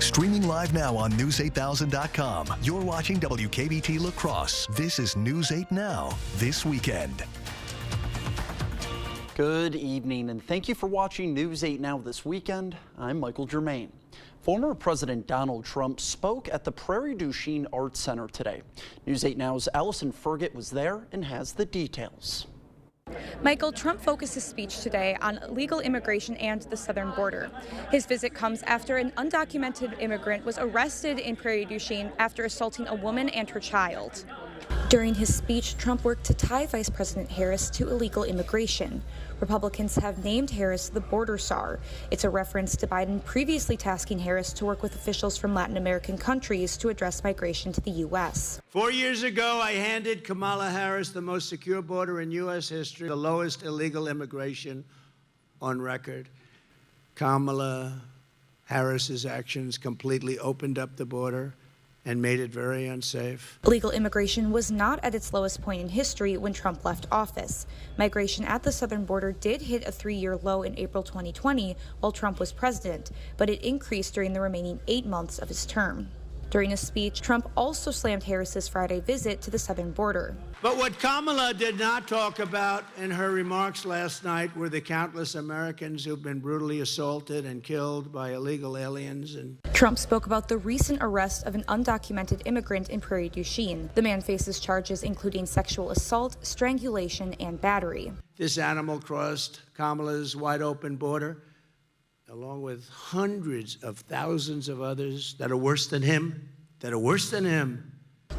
Streaming live now on News8000.com. You're watching WKBT La Crosse. This is News 8 Now, this weekend. Good evening, and thank you for watching News 8 Now this weekend. I'm Michael Germain. Former President Donald Trump spoke at the Prairie du Chien Arts Center today. News 8 Now's Allison Fergit was there and has the details. Michael, Trump focused his speech today on illegal immigration and the southern border. His visit comes after an undocumented immigrant was arrested in Prairie du Chien after assaulting a woman and her child. During his speech, Trump worked to tie Vice President Harris to illegal immigration. Republicans have named Harris the border czar. It's a reference to Biden previously tasking Harris to work with officials from Latin American countries to address migration to the U.S. 4 years ago, I handed Kamala Harris the most secure border in U.S. history, the lowest illegal immigration on record. Kamala Harris's actions completely opened up the border and made it very unsafe. Illegal immigration was not at its lowest point in history when Trump left office. Migration at the southern border did hit a 3-year low in April 2020 while Trump was president, but it increased during the remaining 8 months of his term. During a speech, Trump also slammed Harris's Friday visit to the southern border. But what Kamala did not talk about in her remarks last night were the countless Americans who've been brutally assaulted and killed by illegal aliens. Trump spoke about the recent arrest of an undocumented immigrant in Prairie du Chien. The man faces charges including sexual assault, strangulation, and battery. This animal crossed Kamala's wide-open border, along with hundreds of thousands of others that are worse than him,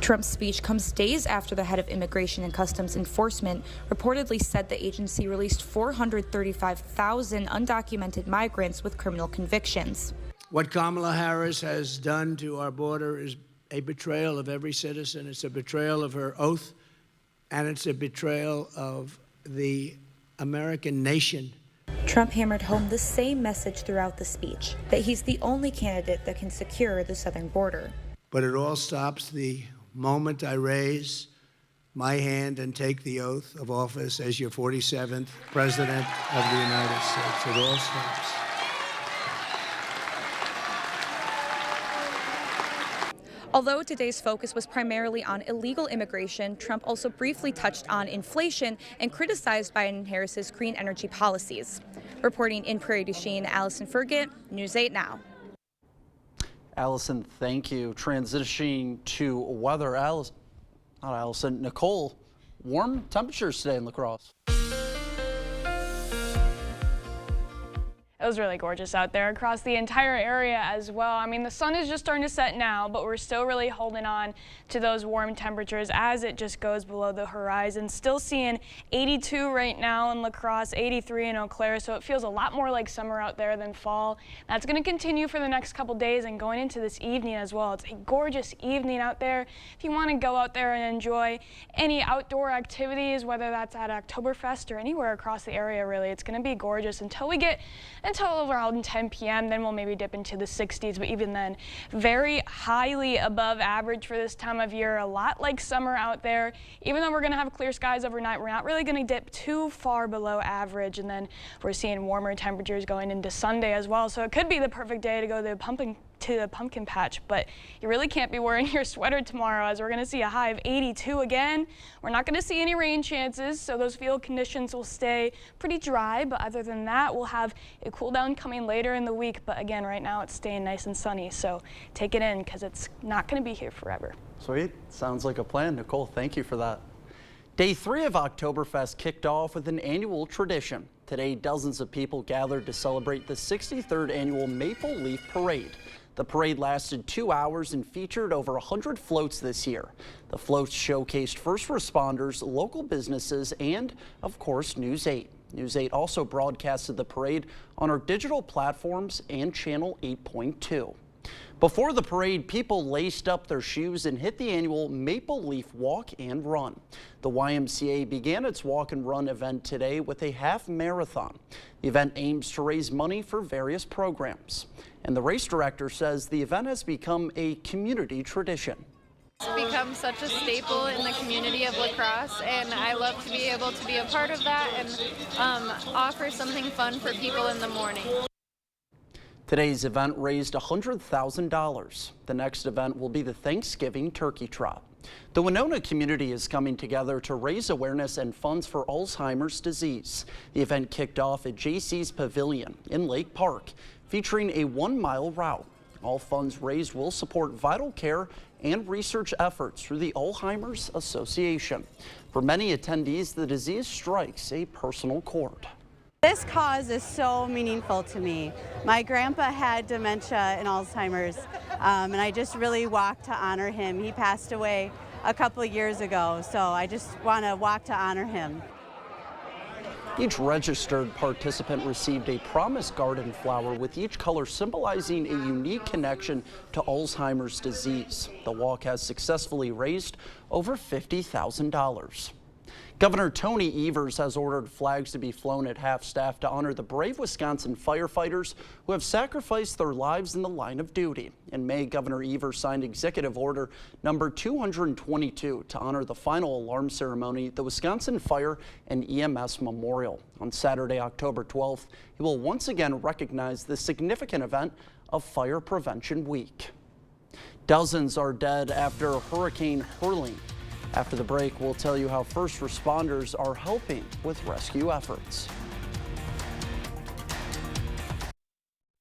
Trump's speech comes days after the head of Immigration and Customs Enforcement reportedly said the agency released 435,000 undocumented migrants with criminal convictions. What Kamala Harris has done to our border is a betrayal of every citizen. It's a betrayal of her oath, and it's a betrayal of the American nation. Trump hammered home the same message throughout the speech, that he's the only candidate that can secure the southern border. But it all stops the moment I raise my hand and take the oath of office as your 47th President of the United States. It all stops. Although today's focus was primarily on illegal immigration, Trump also briefly touched on inflation and criticized Biden and Harris's green energy policies. Reporting in Prairie du Chien, Allison Fergit, News 8 Now. Allison, thank you. Transitioning to weather, Nicole, warm temperatures today in La Crosse. It was really gorgeous out there across the entire area as well. I mean, the sun is just starting to set now, but we're still really holding on to those warm temperatures as it just goes below the horizon. Still seeing 82 right now in La Crosse, 83 in Eau Claire, so it feels a lot more like summer out there than fall. That's going to continue for the next couple days and going into this evening as well. It's a gorgeous evening out there. If you want to go out there and enjoy any outdoor activities, whether that's at Oktoberfest or anywhere across the area, really, it's going to be gorgeous until around 10 p.m. Then we'll maybe dip into the 60s, but even then, very highly above average for this time of year. A lot like summer out there. Even though we're going to have clear skies overnight, we're not really going to dip too far below average. And then we're seeing warmer temperatures going into Sunday as well. So it could be the perfect day to go to the pumpkin patch, but you really can't be wearing your sweater tomorrow as we're going to see a high of 82 again. We're not going to see any rain chances, so those field conditions will stay pretty dry, but other than that, we'll have a cool down coming later in the week. But again, right now it's staying nice and sunny, so take it in because it's not going to be here forever. Sweet. Sounds like a plan. Nicole, thank you for that. Day 3 of Oktoberfest kicked off with an annual tradition. Today, dozens of people gathered to celebrate the 63rd annual Maple Leaf Parade. The parade lasted 2 hours and featured over 100 floats this year. The floats showcased first responders, local businesses, and, of course, News 8. News 8 also broadcasted the parade on our digital platforms and Channel 8.2. Before the parade, people laced up their shoes and hit the annual Maple Leaf Walk and Run. The YMCA began its walk and run event today with a half marathon. The event aims to raise money for various programs. And the race director says the event has become a community tradition. It's become such a staple in the community of La Crosse, and I love to be able to be a part of that and offer something fun for people in the morning. Today's event raised $100,000. The next event will be the Thanksgiving Turkey Trot. The Winona community is coming together to raise awareness and funds for Alzheimer's disease. The event kicked off at JC's Pavilion in Lake Park, featuring a 1-mile route. All funds raised will support vital care and research efforts through the Alzheimer's Association. For many attendees, the disease strikes a personal chord. This cause is so meaningful to me. My grandpa had dementia and Alzheimer's, and I just really walked to honor him. He passed away a couple of years ago, so I just want to walk to honor him. Each registered participant received a promise garden flower, with each color symbolizing a unique connection to Alzheimer's disease. The walk has successfully raised over $50,000. Governor Tony Evers has ordered flags to be flown at half-staff to honor the brave Wisconsin firefighters who have sacrificed their lives in the line of duty. In May, Governor Evers signed Executive Order number 222 to honor the final alarm ceremony, the Wisconsin Fire and EMS Memorial. On Saturday, October 12th, he will once again recognize the significant event of Fire Prevention Week. Dozens are dead after Hurricane Helene. After the break, we'll tell you how first responders are helping with rescue efforts.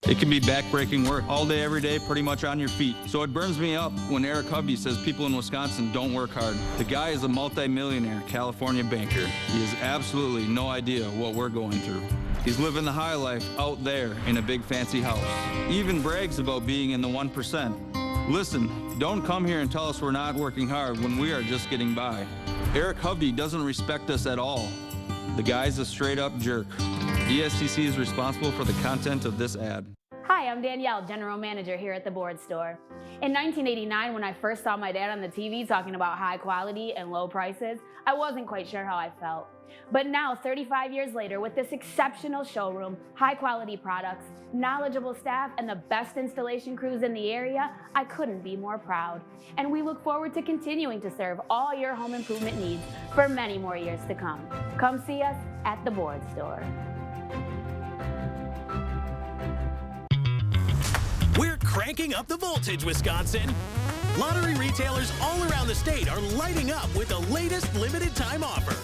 It can be backbreaking work all day, every day, pretty much on your feet. So it burns me up when Eric Hovde says people in Wisconsin don't work hard. The guy is a multi-millionaire California banker. He has absolutely no idea what we're going through. He's living the high life out there in a big fancy house. He even brags about being in the 1%. Listen, don't come here and tell us we're not working hard when we are just getting by. Eric Hovde doesn't respect us at all. The guy's a straight-up jerk. ESTC is responsible for the content of this ad. Hi, I'm Danielle, General Manager here at the Board Store. In 1989, when I first saw my dad on the TV talking about high quality and low prices, I wasn't quite sure how I felt. But now, 35 years later, with this exceptional showroom, high quality products, knowledgeable staff, and the best installation crews in the area, I couldn't be more proud. And we look forward to continuing to serve all your home improvement needs for many more years to come. Come see us at the Board Store. We're cranking up the voltage, Wisconsin. Lottery retailers all around the state are lighting up with the latest limited time offer.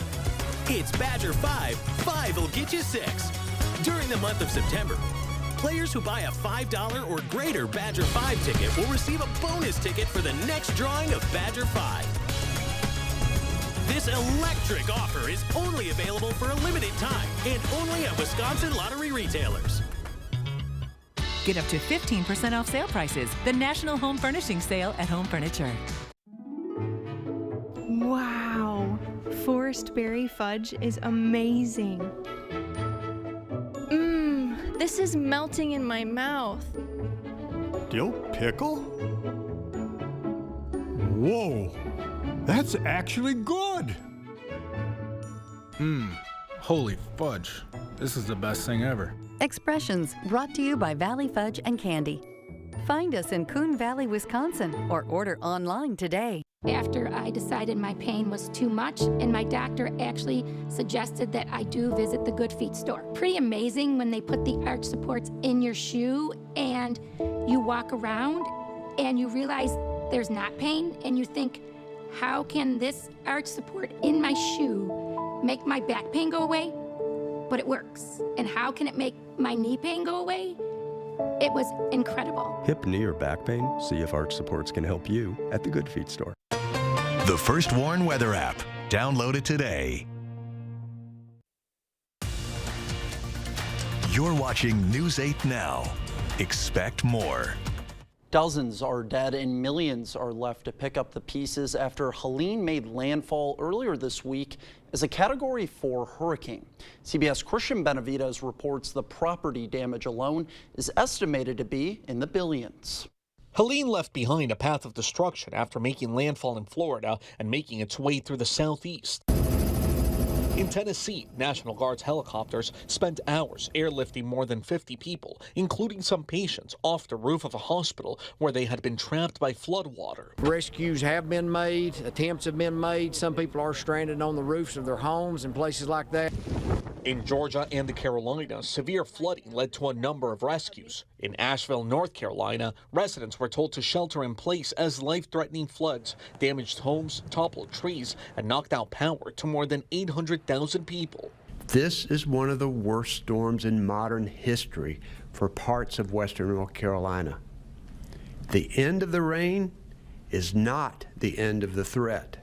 It's Badger 5, 5 will get you 6. During the month of September, players who buy a $5 or greater Badger 5 ticket will receive a bonus ticket for the next drawing of Badger 5. This electric offer is only available for a limited time and only at Wisconsin lottery retailers. Get up to 15% off sale prices. The National Home Furnishing Sale at Home Furniture. Wow, Forest Berry Fudge is amazing. This is melting in my mouth. Dill pickle? Whoa, that's actually good. Holy fudge. This is the best thing ever. Expressions brought to you by Valley Fudge and Candy. Find us in Coon Valley, Wisconsin, or order online today. After I decided my pain was too much, and my doctor actually suggested that I do visit the Good Feet store. Pretty amazing when they put the arch supports in your shoe and you walk around and you realize there's not pain, and you think, how can this arch support in my shoe make my back pain go away? But it works. And how can it make my knee pain go away? It was incredible. Hip, knee, or back pain? See if arch supports can help you at the Good Feet store. The First Warn Weather app. Download it today. You're watching News 8 Now. Expect more. Dozens are dead and millions are left to pick up the pieces after Helene made landfall earlier this week as a Category 4 hurricane. CBS Christian Benavides reports the property damage alone is estimated to be in the billions. Helene left behind a path of destruction after making landfall in Florida and making its way through the southeast. In Tennessee, National Guard's helicopters spent hours airlifting more than 50 people, including some patients, off the roof of a hospital where they had been trapped by floodwater. Rescues have been made, attempts have been made. Some people are stranded on the roofs of their homes and places like that. In Georgia and the Carolinas, severe flooding led to a number of rescues. In Asheville, North Carolina, residents were told to shelter in place as life-threatening floods damaged homes, toppled trees, and knocked out power to more than 800,000 people. This is one of the worst storms in modern history for parts of western North Carolina. The end of the rain is not the end of the threat.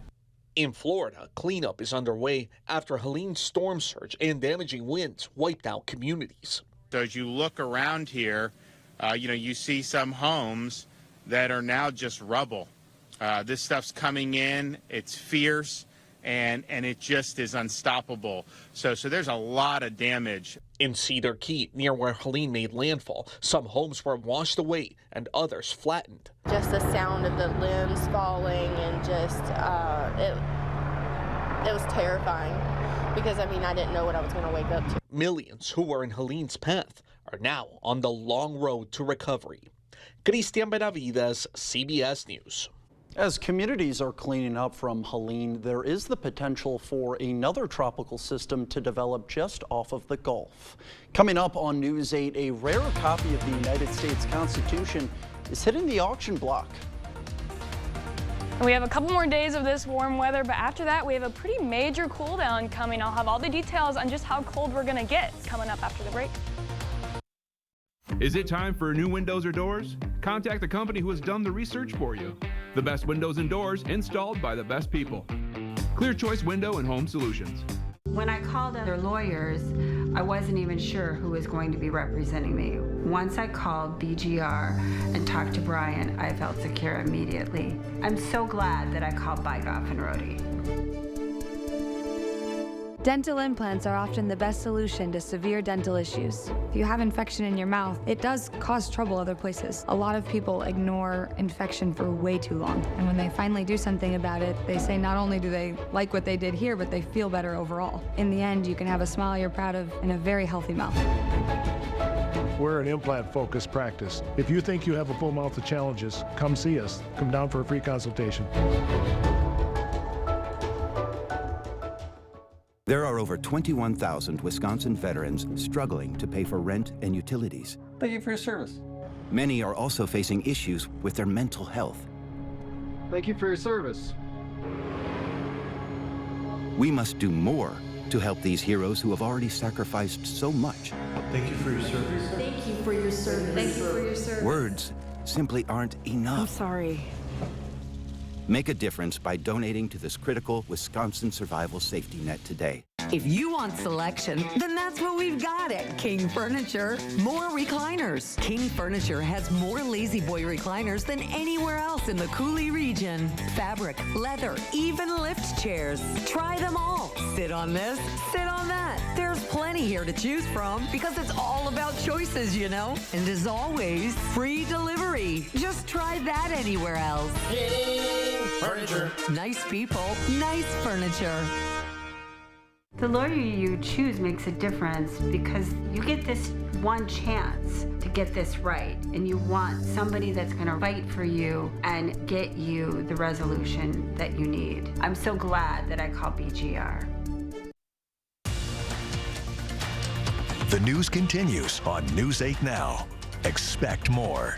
In Florida, cleanup is underway after Helene's storm surge and damaging winds wiped out communities. So as you look around here, you see some homes that are now just rubble. This stuff's coming in, it's fierce, and it just is unstoppable. So there's a lot of damage. In Cedar Key, near where Helene made landfall, some homes were washed away and others flattened. Just the sound of the limbs falling and just, it was terrifying because, I didn't know what I was going to wake up to. Millions who were in Helene's path are now on the long road to recovery. Cristian Benavides, CBS News. As communities are cleaning up from Helene, there is the potential for another tropical system to develop just off of the Gulf. Coming up on News 8, a rare copy of the United States Constitution is hitting the auction block. We have a couple more days of this warm weather, but after that we have a pretty major cool down coming. I'll have all the details on just how cold we're gonna get coming up after the break. Is it time for new windows or doors? Contact the company who has done the research for you. The best windows and doors installed by the best people. Clear Choice Window and Home Solutions. When I called other lawyers, I wasn't even sure who was going to be representing me. Once I called BGR and talked to Brian, I felt secure immediately. I'm so glad that I called Bygoff and Rohde. Dental implants are often the best solution to severe dental issues. If you have infection in your mouth, it does cause trouble other places. A lot of people ignore infection for way too long. And when they finally do something about it, they say not only do they like what they did here, but they feel better overall. In the end, you can have a smile you're proud of and a very healthy mouth. We're an implant-focused practice. If you think you have a full mouth of challenges, come see us. Come down for a free consultation. There are over 21,000 Wisconsin veterans struggling to pay for rent and utilities. Thank you for your service. Many are also facing issues with their mental health. Thank you for your service. We must do more to help these heroes who have already sacrificed so much. Thank you for your service. Thank you for your service. Thank you for your service. Words simply aren't enough. I'm sorry. Make a difference by donating to this critical Wisconsin survival safety net today. If you want selection, then that's what we've got at King Furniture. More recliners. King Furniture has more Lazy Boy recliners than anywhere else in the Coulee region. Fabric, leather, even lift chairs. Try them all. Sit on this, sit on that. There's plenty here to choose from because it's all about choices, you know. And as always, free delivery. Just try that anywhere else. King Furniture. Nice people, nice furniture. The lawyer you choose makes a difference because you get this one chance to get this right, and you want somebody that's going to fight for you and get you the resolution that you need. I'm so glad that I called BGR. The news continues on News 8 Now. Expect more.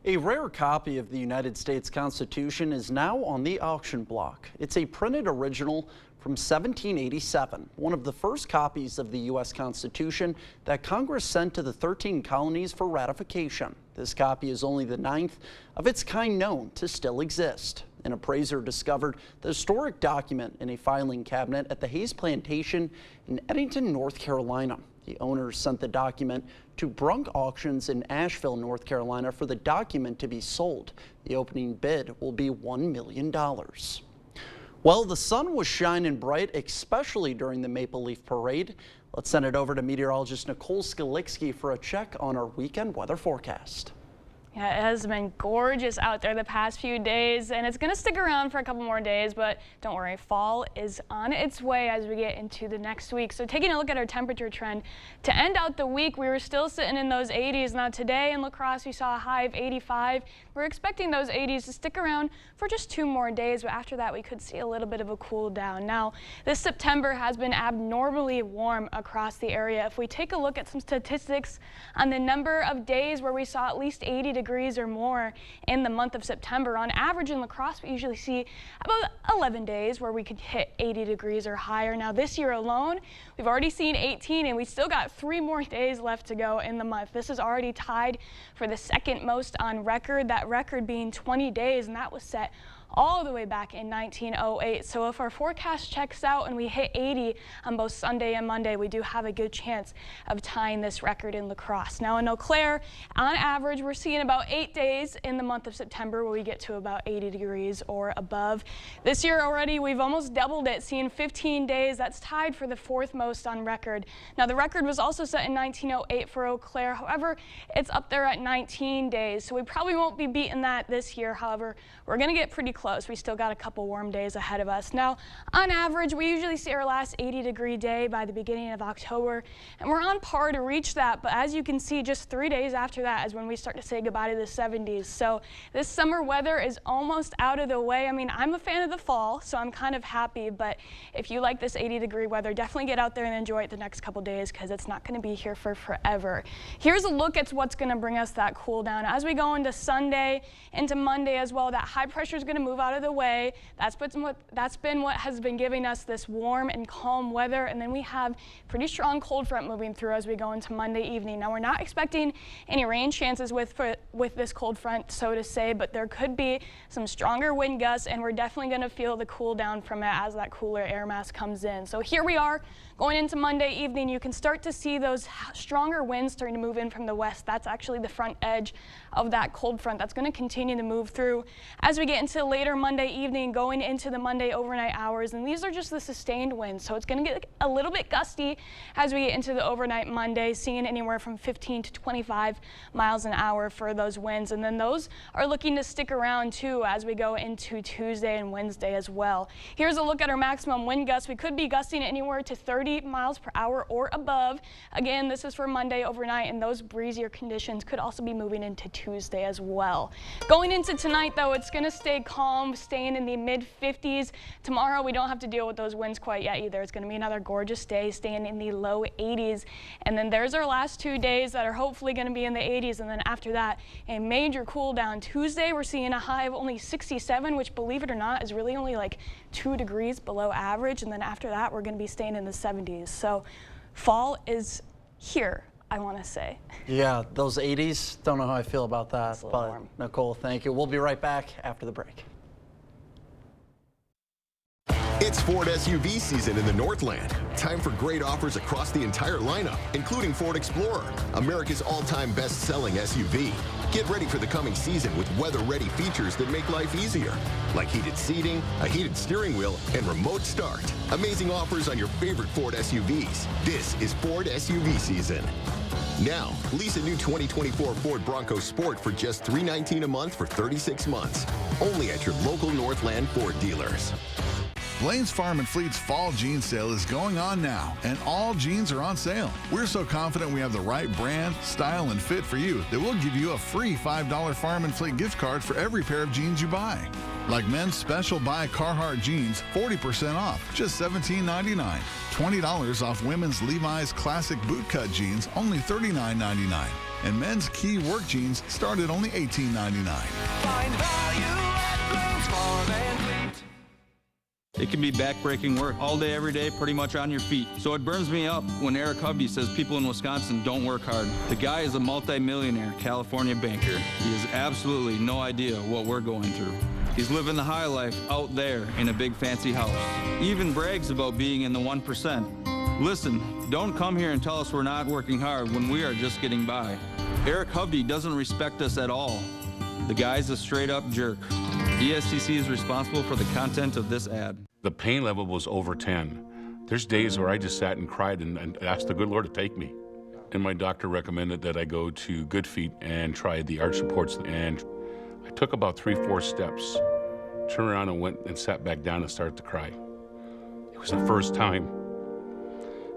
A rare copy of the United States Constitution is now on the auction block. It's a printed original from 1787, one of the first copies of the U.S. Constitution that Congress sent to the 13 colonies for ratification. This copy is only the 9th of its kind known to still exist. An appraiser discovered the historic document in a filing cabinet at the Hayes Plantation in Eddington, North Carolina. The owners sent the document to Brunk Auctions in Asheville, North Carolina for the document to be sold. The opening bid will be $1 million. Well, the sun was shining bright, especially during the Maple Leaf Parade. Let's send it over to meteorologist Nicole Skalicksky for a check on our weekend weather forecast. Yeah, it has been gorgeous out there the past few days, and it's going to stick around for a couple more days, but don't worry, fall is on its way as we get into the next week. So taking a look at our temperature trend, to end out the week, we were still sitting in those 80s. Now today in La Crosse, we saw a high of 85. We're expecting those 80s to stick around for just 2 more days, but after that, we could see a little bit of a cool down. Now, this September has been abnormally warm across the area. If we take a look at some statistics on the number of days where we saw at least 80 degrees or more in the month of September, on average in La Crosse, we usually see about 11 days where we could hit 80 degrees or higher. Now, this year alone, we've already seen 18, and we still got 3 more days left to go in the month. This is already tied for the second most on record, that record being 20 days, and that was set all the way back in 1908. So if our forecast checks out and we hit 80 on both Sunday and Monday, we do have a good chance of tying this record in La Crosse. Now in Eau Claire, on average, we're seeing about 8 days in the month of September where we get to about 80 degrees or above. This year already, we've almost doubled it, seeing 15 days. That's tied for the 4th most on record. Now the record was also set in 1908 for Eau Claire. However, it's up there at 19 days. So we probably won't be beating that this year. However, we're going to get pretty close. We still got a couple warm days ahead of us. Now, on average, we usually see our last 80-degree day by the beginning of October, and we're on par to reach that. But as you can see, just 3 days after that is when we start to say goodbye to the 70s. So this summer weather is almost out of the way. I mean, I'm a fan of the fall, so I'm kind of happy. But if you like this 80-degree weather, definitely get out there and enjoy it the next couple days because it's not going to be here for forever. Here's a look at what's going to bring us that cool down. As we go into Sunday, into Monday as well, that high pressure is going to move out of the way. That's been what has been giving us this warm and calm weather, and then we have pretty strong cold front moving through as we go into Monday evening. Now we're not expecting any rain chances with this cold front, so to say, but there could be some stronger wind gusts, and we're definitely going to feel the cool down from it as that cooler air mass comes in. So here we are going into Monday evening. You can start to see those stronger winds starting to move in from the west. That's actually the front edge of that cold front that's going to continue to move through as we get into later Monday evening, going into the Monday overnight hours. And these are just the sustained winds, so it's going to get a little bit gusty as we get into the overnight Monday, seeing anywhere from 15 to 25 miles an hour for those winds. And then those are looking to stick around too as we go into Tuesday and Wednesday as well. Here's a look at our maximum wind gusts. We could be gusting anywhere to 30 miles per hour or above. Again, this is for Monday overnight, and those breezier conditions could also be moving into Tuesday as well. Going into tonight, though, it's going to stay calm, staying in the mid-50s. Tomorrow, we don't have to deal with those winds quite yet either. It's going to be another gorgeous day, staying in the low 80s. And then there's our last 2 days that are hopefully going to be in the 80s. And then after that, a major cool down. Tuesday, we're seeing a high of only 67, which, believe it or not, is really only like 2 degrees below average. And then after that, we're going to be staying in the 70s. So fall is here, I want to say. Yeah, those 80s, don't know how I feel about that. But warm. Nicole, thank you. We'll be right back after the break. It's Ford SUV season in the Northland. Time for great offers across the entire lineup, including Ford Explorer, America's all-time best-selling SUV. Get ready for the coming season with weather-ready features that make life easier, like heated seating, a heated steering wheel, and remote start. Amazing offers on your favorite Ford SUVs. This is Ford SUV season. Now, lease a new 2024 Ford Bronco Sport for just $319 a month for 36 months. Only at your local Northland Ford dealers. Blaine's Farm and Fleet's fall jean sale is going on now, and all jeans are on sale. We're so confident we have the right brand, style, and fit for you that we'll give you a free $5 Farm and Fleet gift card for every pair of jeans you buy. Like men's special buy Carhartt jeans, 40% off, just $17.99. $20 off women's Levi's classic bootcut jeans, only $39.99. And men's Key work jeans start at only $18.99. Find value at Blaine's Farm and Fleet. It can be back-breaking work all day, every day, pretty much on your feet. So it burns me up when Eric Hovde says people in Wisconsin don't work hard. The guy is a multi-millionaire California banker. He has absolutely no idea what we're going through. He's living the high life out there in a big fancy house. He even brags about being in the 1%. Listen, don't come here and tell us we're not working hard when we are just getting by. Eric Hovde doesn't respect us at all. The guy's a straight-up jerk. DSCC is responsible for the content of this ad. The pain level was over 10. There's days where I just sat and cried and asked the good Lord to take me. and my doctor recommended that I go to Good Feet and try the arch supports. And I took about 3-4 steps, turned around and went and sat back down and started to cry. It was the first time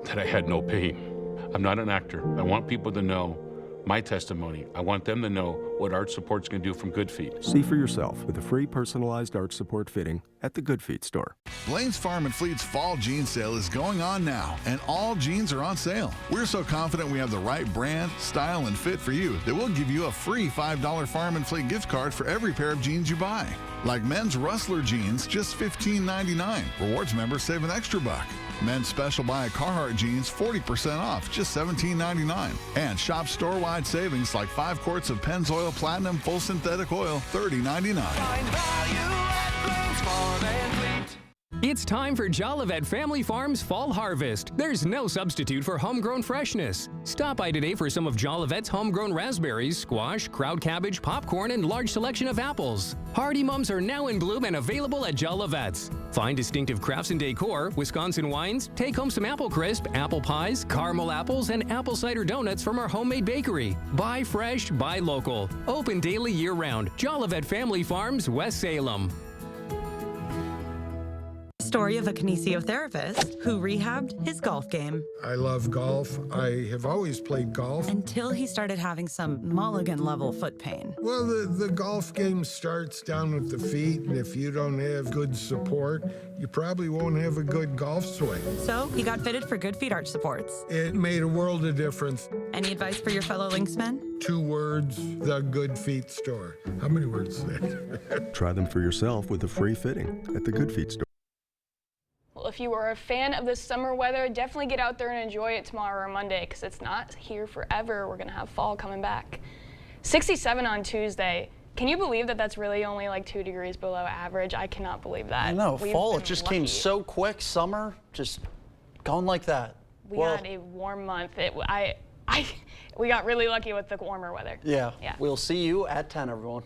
that I had no pain. I'm not an actor. I want people to know my testimony. I want them to know what arch support's going to do from Good Feet. See for yourself with a free personalized arch support fitting at the Good Feet store. Blaine's Farm and Fleet's fall jean sale is going on now, and all jeans are on sale. We're so confident we have the right brand, style, and fit for you that we'll give you a free $5 Farm and Fleet gift card for every pair of jeans you buy. Like men's Rustler jeans, just $15.99. Rewards members save an extra $1. Men's Special Buy Carhartt jeans, 40% off, just $17.99. And shop store-wide savings like 5 quarts of Pennzoil Platinum Full Synthetic Oil, $30.99. It's time for Jolivet Family Farms Fall Harvest. There's no substitute for homegrown freshness. Stop by today for some of Jolivet's homegrown raspberries, squash, crowd cabbage, popcorn, and large selection of apples. Hardy Mums are now in bloom and available at Jolivet's. Find distinctive crafts and decor, Wisconsin wines, take home some apple crisp, apple pies, caramel apples, and apple cider donuts from our homemade bakery. Buy fresh, buy local. Open daily year-round. Jolivet Family Farms, West Salem. Story of a kinesiotherapist who rehabbed his golf game. I love golf. I have always played golf. Until he started having some Mulligan-level foot pain. Well, the golf game starts down with the feet, and if you don't have good support, you probably won't have a good golf swing. So he got fitted for Good Feet arch supports. It made a world of difference. Any advice for your fellow Lynxmen? 2 words, the Good Feet store. How many words is that? Try them for yourself with a free fitting at the Good Feet store. Well, if you are a fan of the summer weather, definitely get out there and enjoy it tomorrow or Monday, because it's not here forever. We're going to have fall coming back. 67 on Tuesday. Can you believe that that's really only like 2 degrees below average? I cannot believe that. I know, fall, it just came so quick. Summer, just gone like that. We had a warm month. We got really lucky with the warmer weather. Yeah. We'll see you at 10, everyone.